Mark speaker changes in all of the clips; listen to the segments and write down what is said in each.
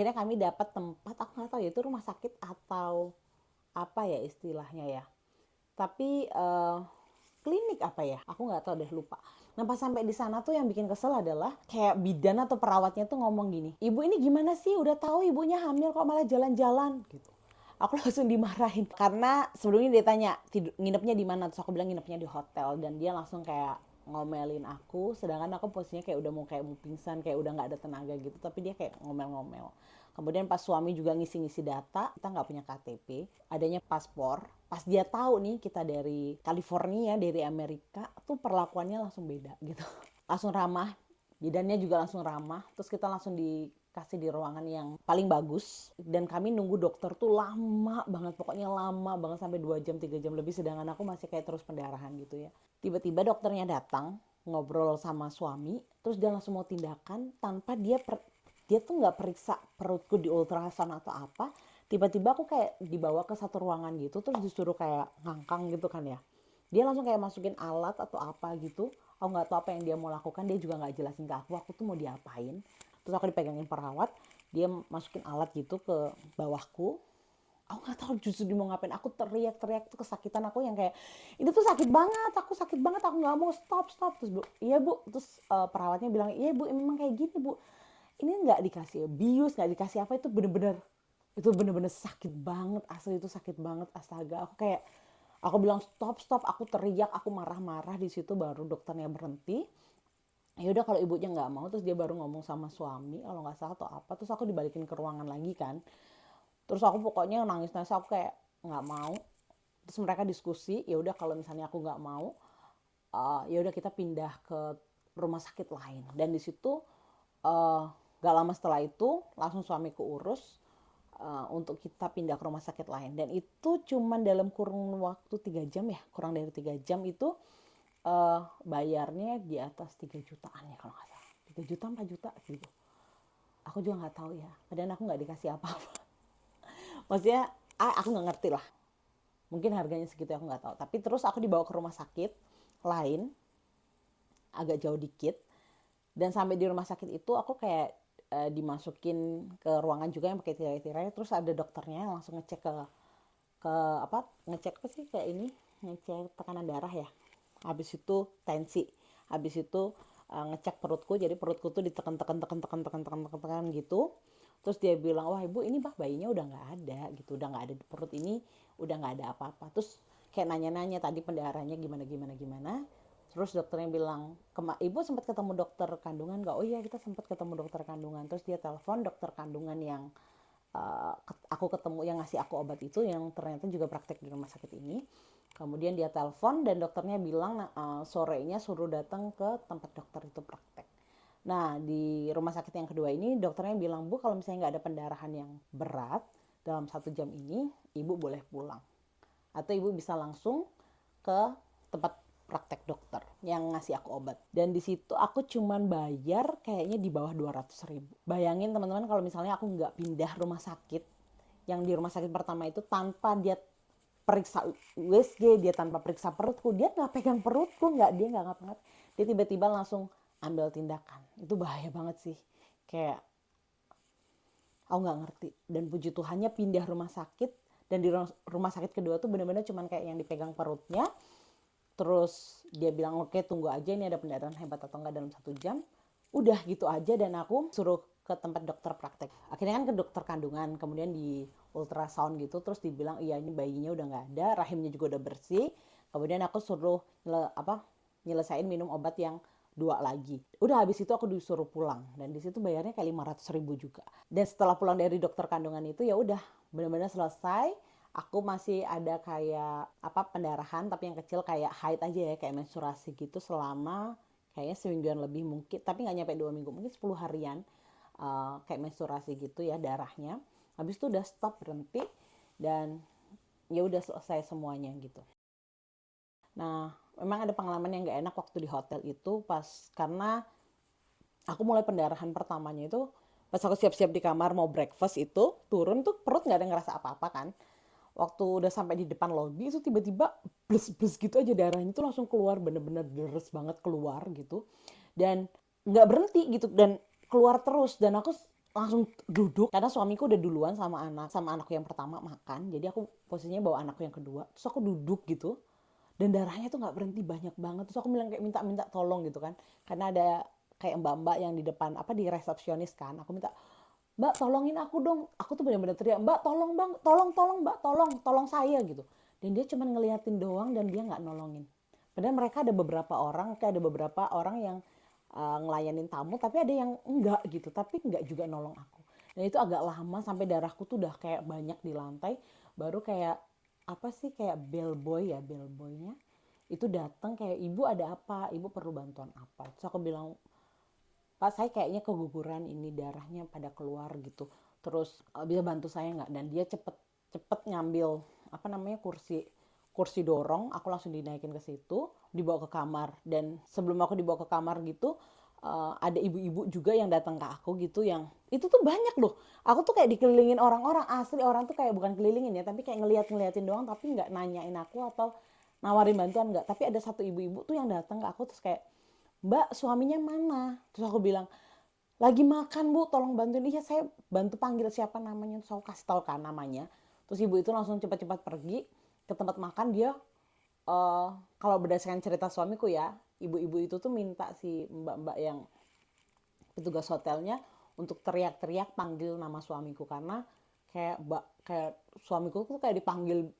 Speaker 1: Akhirnya kami dapat tempat, aku nggak tahu ya itu rumah sakit atau apa ya istilahnya ya. Tapi klinik apa ya? Aku nggak tahu deh, lupa. Nah pas sampai di sana tuh yang bikin kesel adalah kayak bidan atau perawatnya tuh ngomong gini, ibu ini gimana sih? Udah tahu ibunya hamil kok malah jalan-jalan gitu. Aku langsung dimarahin karena sebelumnya dia tanya nginepnya di mana, terus aku bilang nginepnya di hotel dan dia langsung kayak ngomelin aku, sedangkan aku posisinya kayak mau pingsan, kayak udah nggak ada tenaga gitu, tapi dia kayak ngomel-ngomel. Kemudian pas suami juga ngisi-ngisi data, kita nggak punya KTP, adanya paspor. Pas dia tahu nih kita dari California, dari Amerika, tuh perlakuannya langsung beda gitu. Langsung ramah, bidannya juga langsung ramah. Terus kita langsung dikasih di ruangan yang paling bagus. Dan kami nunggu dokter tuh lama banget, pokoknya lama banget sampai 2 jam, 3 jam lebih. Sedangkan aku masih kayak terus pendarahan gitu ya. Tiba-tiba dokternya datang, ngobrol sama suami, terus dia langsung mau tindakan tanpa dia tuh nggak periksa perutku di ultrasound atau apa. Tiba-tiba aku kayak dibawa ke satu ruangan gitu, terus disuruh kayak ngangkang gitu kan ya. Dia langsung kayak masukin alat atau apa gitu. Aku nggak tahu apa yang dia mau lakukan, dia juga nggak jelasin ke aku tuh mau diapain. Terus aku dipegangin perawat, dia masukin alat gitu ke bawahku. Aku nggak tahu justru dia mau ngapain. Aku teriak-teriak tuh kesakitan aku yang kayak ini tuh sakit banget, aku sakit banget, aku nggak mau, stop stop. Terus bu, iya bu, terus perawatnya bilang iya bu memang kayak gini bu, ini nggak dikasih bius, nggak dikasih apa, itu bener-bener sakit banget, asli itu sakit banget, astaga. Aku bilang stop stop, aku teriak, aku marah-marah. Di situ baru dokternya berhenti. Ya udah kalau ibunya nggak mau, terus dia baru ngomong sama suami kalau nggak salah atau apa, terus aku dibalikin ke ruangan lagi kan. Terus aku pokoknya nangis-nangis, aku kayak nggak mau. Terus mereka diskusi, ya udah kalau misalnya aku nggak mau, ya udah kita pindah ke rumah sakit lain. Dan di situ uh, gak lama setelah itu langsung suamiku urus untuk kita pindah ke rumah sakit lain. Dan itu cuman dalam kurun waktu 3 jam ya, kurang dari 3 jam itu bayarnya di atas 3 jutaan ya kalau nggak salah. 3 juta 4 juta gitu. Aku juga nggak tahu ya, padahal aku nggak dikasih apa-apa. Maksudnya aku nggak ngerti lah, mungkin harganya segitu aku nggak tahu. Tapi terus aku dibawa ke rumah sakit lain agak jauh dikit. Dan sampai di rumah sakit itu aku kayak dimasukin ke ruangan juga yang pakai tirai-tirai. Terus ada dokternya langsung ngecek ke apa, ngecek apa sih kayak ini, ngecek tekanan darah ya, habis itu tensi, habis itu ngecek perutku. Jadi perutku tuh ditekan gitu. Terus dia bilang, wah ibu ini bah bayinya udah nggak ada gitu, udah nggak ada di perut ini, udah nggak ada apa-apa. Terus kayak nanya-nanya tadi pendarahannya gimana gimana gimana. Terus dokternya bilang, ibu sempat ketemu dokter kandungan nggak? Oh iya kita sempat ketemu dokter kandungan. Terus dia telepon dokter kandungan yang aku ketemu, yang ngasih aku obat itu, yang ternyata juga praktek di rumah sakit ini. Kemudian dia telepon dan dokternya bilang sorenya suruh datang ke tempat dokter itu praktek. Nah di rumah sakit yang kedua ini dokternya bilang, bu kalau misalnya nggak ada pendarahan yang berat dalam 1 jam ini, ibu boleh pulang. Atau ibu bisa langsung ke tempat praktek dokter yang ngasih aku obat. Dan di situ aku cuman bayar kayaknya di bawah 200.000. Bayangin teman-teman kalau misalnya aku nggak pindah rumah sakit, yang di rumah sakit pertama itu tanpa dia periksa USG, dia tanpa periksa perutku, dia nggak pegang perutku, dia nggak ngapa-ngapa, dia tiba-tiba langsung ambil tindakan. Itu bahaya banget sih, kayak aku nggak ngerti. Dan puji Tuhannya pindah rumah sakit, dan di rumah sakit kedua tuh bener-bener cuman kayak yang dipegang perutnya. Terus dia bilang oke tunggu aja ini ada pendarahan hebat atau enggak dalam 1 jam. Udah gitu aja dan aku suruh ke tempat dokter praktek. Akhirnya kan ke dokter kandungan, kemudian di ultrasound gitu, terus dibilang iya ini bayinya udah nggak ada, rahimnya juga udah bersih. Kemudian aku suruh nyelesain minum obat yang 2 lagi. Udah habis itu aku disuruh pulang dan di situ bayarnya kayak 500.000 juga. Dan setelah pulang dari dokter kandungan itu ya udah benar-benar selesai. Aku masih ada kayak pendarahan tapi yang kecil kayak haid aja ya, kayak menstruasi gitu selama kayaknya semingguan lebih mungkin, tapi nggak nyampe 2 minggu, mungkin 10 harian kayak menstruasi gitu ya darahnya. Habis itu udah stop, berhenti, dan ya udah selesai semuanya gitu. Nah memang ada pengalaman yang nggak enak waktu di hotel itu pas, karena aku mulai pendarahan pertamanya itu pas aku siap-siap di kamar mau breakfast itu turun tuh perut nggak ada ngerasa apa-apa kan. Waktu udah sampai di depan lobi itu tiba-tiba blus-blus gitu aja, darahnya itu langsung keluar, bener-bener deres banget keluar gitu. Dan nggak berhenti gitu, dan keluar terus. Dan aku langsung duduk karena suamiku udah duluan sama anakku yang pertama makan, jadi aku posisinya bawa anakku yang kedua, terus aku duduk gitu dan darahnya tuh nggak berhenti, banyak banget. Terus aku bilang kayak minta tolong gitu kan, karena ada kayak mbak-mbak yang di depan apa di resepsionis kan, aku minta, mbak tolongin aku dong, aku tuh benar-benar teriak, mbak tolong bang, tolong mbak, tolong saya gitu. Dan dia cuma ngeliatin doang dan dia nggak nolongin. Padahal mereka ada beberapa orang yang ngelayanin tamu, tapi ada yang enggak gitu, tapi enggak juga nolong aku. Dan itu agak lama sampai darahku tuh udah kayak banyak di lantai, baru kayak apa sih, kayak bellboynya itu datang kayak, ibu ada apa, ibu perlu bantuan apa. Terus aku bilang, Pak saya kayaknya keguguran, ini darahnya pada keluar gitu, terus bisa bantu saya nggak. Dan dia cepet ngambil apa namanya, kursi dorong, aku langsung dinaikin ke situ, dibawa ke kamar. Dan sebelum aku dibawa ke kamar gitu, ada ibu-ibu juga yang datang ke aku gitu, yang itu tuh banyak loh, aku tuh kayak dikelilingin orang-orang, asli orang tuh kayak bukan kelilingin ya, tapi kayak ngeliatin doang, tapi nggak nanyain aku atau nawarin bantuan, nggak. Tapi ada satu ibu-ibu tuh yang datang ke aku, terus kayak, mbak suaminya mana? Terus aku bilang, lagi makan bu, tolong bantuin. Iya saya bantu panggil siapa namanya, terus aku kasih tau kan namanya. Terus ibu itu langsung cepat-cepat pergi ke tempat makan. Dia kalau berdasarkan cerita suamiku ya, ibu-ibu itu tuh minta si mbak-mbak yang petugas hotelnya untuk teriak-teriak panggil nama suamiku, karena kayak suamiku tuh kayak dipanggil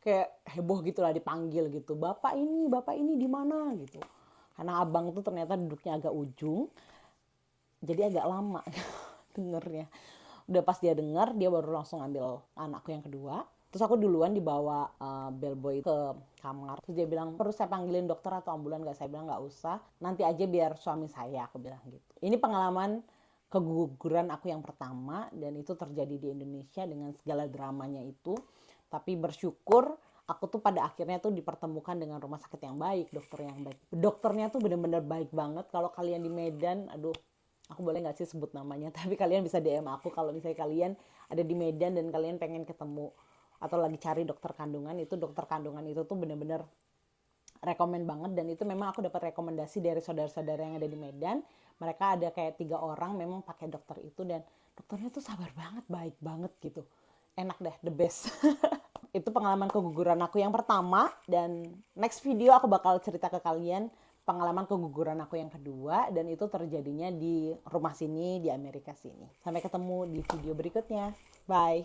Speaker 1: kayak heboh gitu lah, dipanggil gitu, bapak ini di mana gitu. Karena abang tuh ternyata duduknya agak ujung, jadi agak lama dengernya. Udah pas dia denger, dia baru langsung ambil anakku yang kedua. Terus aku duluan dibawa bellboy ke kamar. Terus dia bilang, perlu saya panggilin dokter atau ambulan nggak? Saya bilang nggak usah, nanti aja biar suami saya, aku bilang gitu. Ini pengalaman keguguran aku yang pertama, dan itu terjadi di Indonesia dengan segala dramanya itu. Tapi bersyukur aku tuh pada akhirnya tuh dipertemukan dengan rumah sakit yang baik, dokter yang baik. Dokternya tuh bener-bener baik banget. Kalau kalian di Medan, aduh, aku boleh nggak sih sebut namanya, tapi kalian bisa DM aku kalau misalnya kalian ada di Medan dan kalian pengen ketemu atau lagi cari dokter kandungan. Itu dokter kandungan itu tuh bener-bener rekomen banget. Dan itu memang aku dapat rekomendasi dari saudara-saudara yang ada di Medan. Mereka ada kayak 3 orang memang pakai dokter itu, dan dokternya tuh sabar banget, baik banget gitu, enak deh, the best. Itu pengalaman keguguran aku yang pertama, dan next video aku bakal cerita ke kalian pengalaman keguguran aku yang kedua, dan itu terjadinya di rumah sini, di Amerika sini. Sampai ketemu di video berikutnya. Bye.